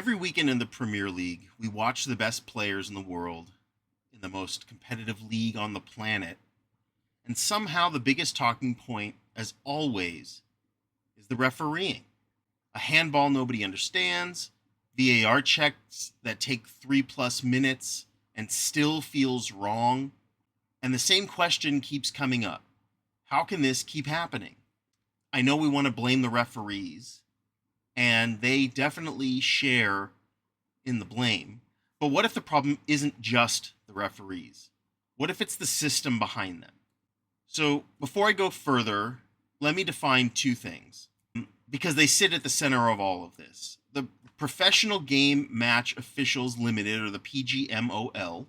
Every weekend in the Premier League, we watch the best players in the world in the most competitive league on the planet. And somehow the biggest talking point, as always, is the refereeing. A handball nobody understands, VAR checks that take 3+ minutes and still feels wrong. And the same question keeps coming up. How can this keep happening? I know we want to blame the referees, and they definitely share in the blame. But what if the problem isn't just the referees? What if it's the system behind them? So before I go further, let me define two things, because they sit at the center of all of this. The Professional Game Match Officials Limited, or the PGMOL,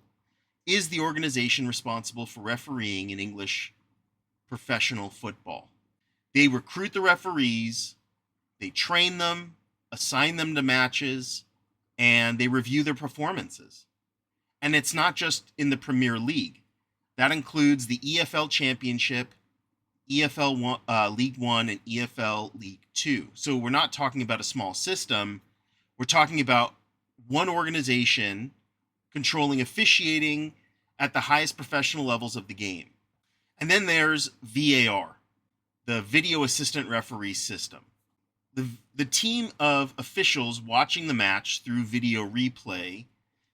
is the organization responsible for refereeing in English professional football. They recruit the referees, they train them, assign them to matches, and they review their performances. And it's not just in the Premier League. That includes the EFL Championship, EFL League One, and EFL League Two. So we're not talking about a small system. We're talking about one organization controlling officiating at the highest professional levels of the game. And then there's VAR, the Video Assistant Referee System. The team of officials watching the match through video replay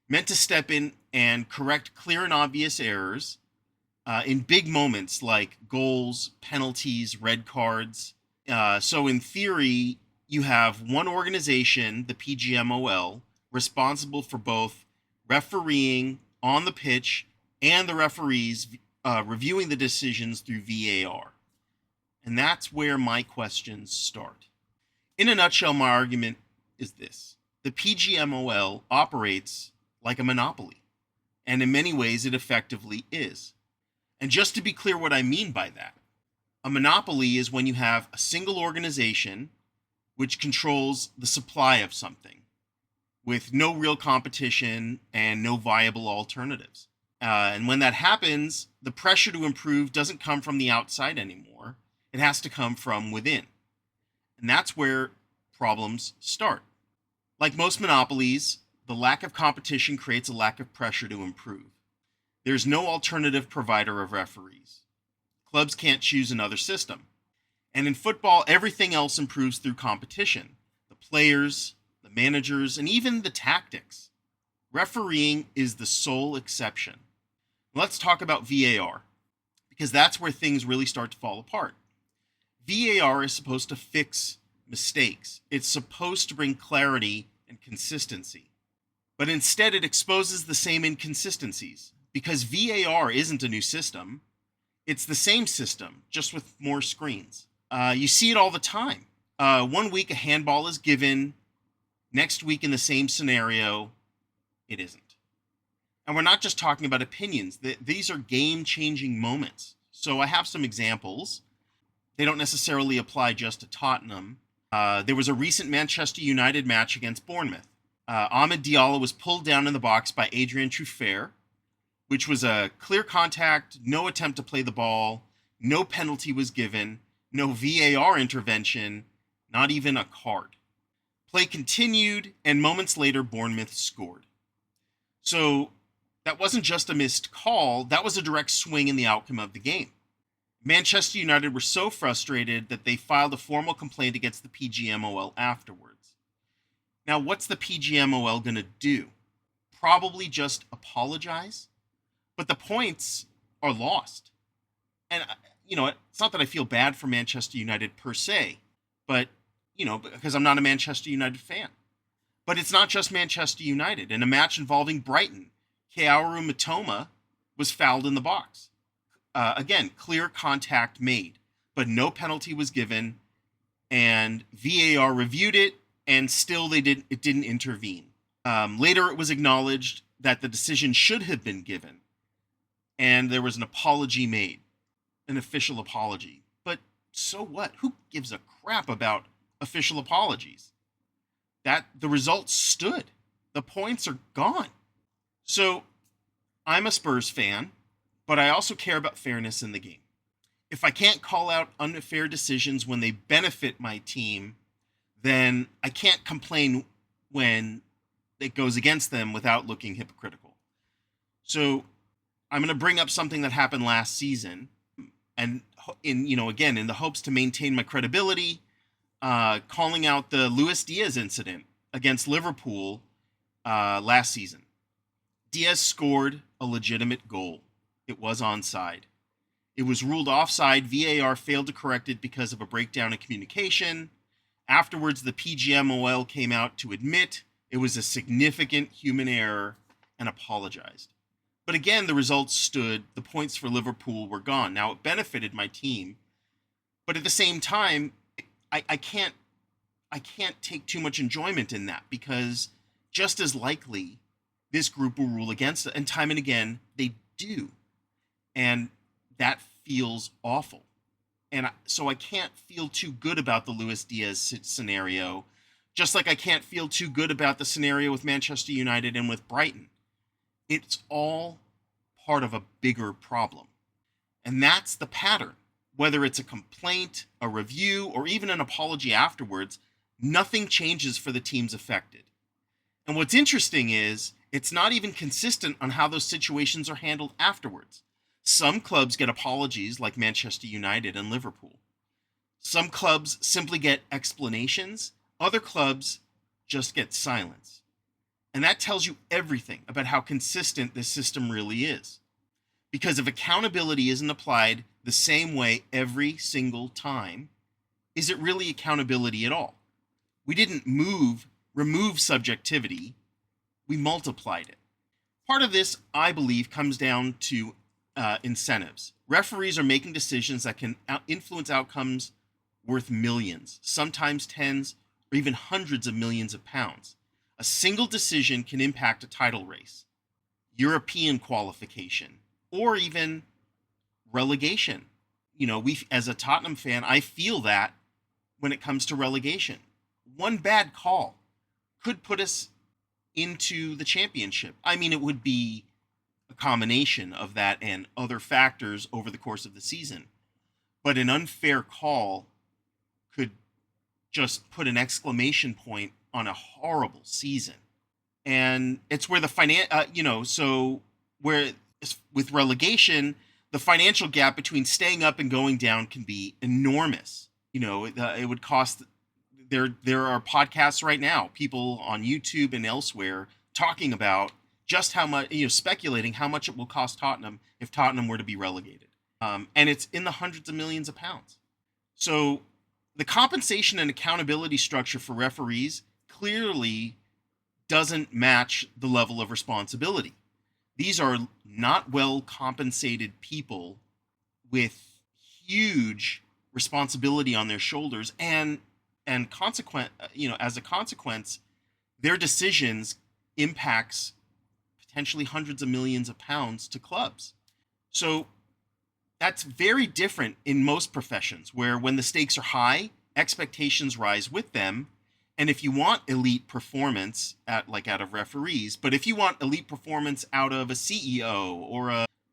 meant to step in and correct clear and obvious errors in big moments like goals, penalties, red cards. So in theory, you have one organization, the PGMOL, responsible for both refereeing on the pitch and the referees reviewing the decisions through VAR. And that's where my questions start. In a nutshell, my argument is this. The PGMOL operates like a monopoly, and in many ways it effectively is. And just to be clear what I mean by that, a monopoly is when you have a single organization which controls the supply of something with no real competition and no viable alternatives. And when that happens, the pressure to improve doesn't come from the outside anymore. It has to come from within. And that's where problems start. Like most monopolies, the lack of competition creates a lack of pressure to improve. There's no alternative provider of referees. Clubs can't choose another system. And in football, everything else improves through competition. The players, the managers, and even the tactics. Refereeing is the sole exception. Let's talk about VAR, because that's where things really start to fall apart. VAR is supposed to fix mistakes. It's supposed to bring clarity and consistency. But instead, it exposes the same inconsistencies, because VAR isn't a new system. It's the same system, just with more screens. You see it all the time. 1 week a handball is given. Next week in the same scenario, it isn't. And we're not just talking about opinions. These are game-changing moments. So I have some examples. They don't necessarily apply just to Tottenham. There was a recent Manchester United match against Bournemouth. Ahmed Diallo was pulled down in the box by Adrien Truffert, which was a clear contact, no attempt to play the ball, no penalty was given, no VAR intervention, not even a card. Play continued, and moments later, Bournemouth scored. So that wasn't just a missed call, that was a direct swing in the outcome of the game. Manchester United were so frustrated that they filed a formal complaint against the PGMOL afterwards. Now, what's the PGMOL going to do? Probably just apologize? But the points are lost. And, it's not that I feel bad for Manchester United per se, but, because I'm not a Manchester United fan. But it's not just Manchester United. In a match involving Brighton, Kaoru Mitoma was fouled in the box. Again, clear contact made, but no penalty was given, and VAR reviewed it, and still it didn't intervene. Later, it was acknowledged that the decision should have been given, and there was an apology made, an official apology. But so what? Who gives a crap about official apologies? That the results stood. The points are gone. So I'm a Spurs fan, but I also care about fairness in the game. If I can't call out unfair decisions when they benefit my team, then I can't complain when that goes against them without looking hypocritical. So I'm going to bring up something that happened last season, and again, in the hopes to maintain my credibility, calling out the Luis Diaz incident against Liverpool last season. Diaz scored a legitimate goal. It was onside. It was ruled offside. VAR failed to correct it because of a breakdown in communication. Afterwards, the PGMOL came out to admit it was a significant human error and apologized. But again, the results stood. The points for Liverpool were gone. Now, it benefited my team, but at the same time, I can't take too much enjoyment in that, because just as likely this group will rule against it, and time and again they do, and that feels awful. And so I can't feel too good about the Luis Diaz scenario, just like I can't feel too good about the scenario with Manchester United and with Brighton. It's all part of a bigger problem. And that's the pattern. Whether it's a complaint, a review, or even an apology afterwards, nothing changes for the teams affected. And what's interesting is it's not even consistent on how those situations are handled afterwards. Some clubs get apologies, like Manchester United and Liverpool. Some clubs simply get explanations. Other clubs just get silence. And that tells you everything about how consistent this system really is. Because if accountability isn't applied the same way every single time, is it really accountability at all? We didn't remove subjectivity, we multiplied it. Part of this, I believe, comes down to incentives. Referees are making decisions that can influence outcomes worth millions, sometimes tens or even hundreds of millions of pounds. A single decision can impact a title race, European qualification, or even relegation. As a Tottenham fan, I feel that when it comes to relegation. One bad call could put us into the championship. I mean, it would be a combination of that and other factors over the course of the season. But an unfair call could just put an exclamation point on a horrible season. And it's where where with relegation, the financial gap between staying up and going down can be enormous. It would cost. There are podcasts right now, people on YouTube and elsewhere, talking about just how much, speculating how much it will cost Tottenham if Tottenham were to be relegated. And it's in the hundreds of millions of pounds. So the compensation and accountability structure for referees clearly doesn't match the level of responsibility. These are not well compensated people with huge responsibility on their shoulders, and as a consequence, their decisions impacts potentially hundreds of millions of pounds to clubs. So that's very different in most professions, where when the stakes are high, expectations rise with them. And if you want elite performance out of referees, but if you want elite performance out of a CEO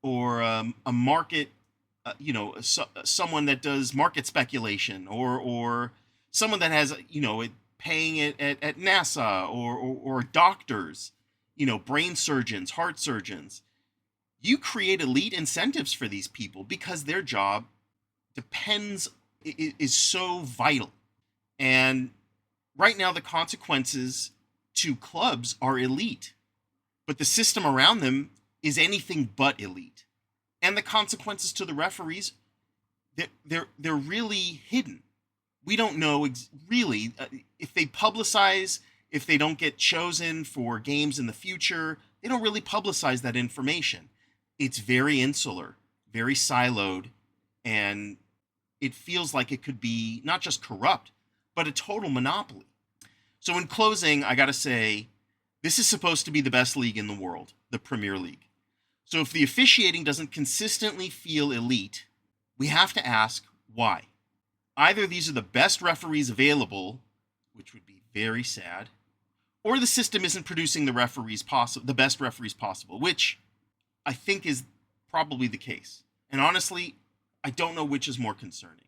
or a market, someone that does market speculation, or someone that has paying it at NASA, or doctors, brain surgeons, heart surgeons, you create elite incentives for these people because their job is so vital. And right now, the consequences to clubs are elite, but the system around them is anything but elite. And the consequences to the referees, they're really hidden. We don't know really if they publicize, if they don't get chosen for games in the future, they don't really publicize that information. It's very insular, very siloed, and it feels like it could be not just corrupt, but a total monopoly. So in closing, I got to say, this is supposed to be the best league in the world, the Premier League. So if the officiating doesn't consistently feel elite, we have to ask why. Either these are the best referees available, which would be very sad, or the system isn't producing the best referees possible, which I think is probably the case. And honestly, I don't know which is more concerning.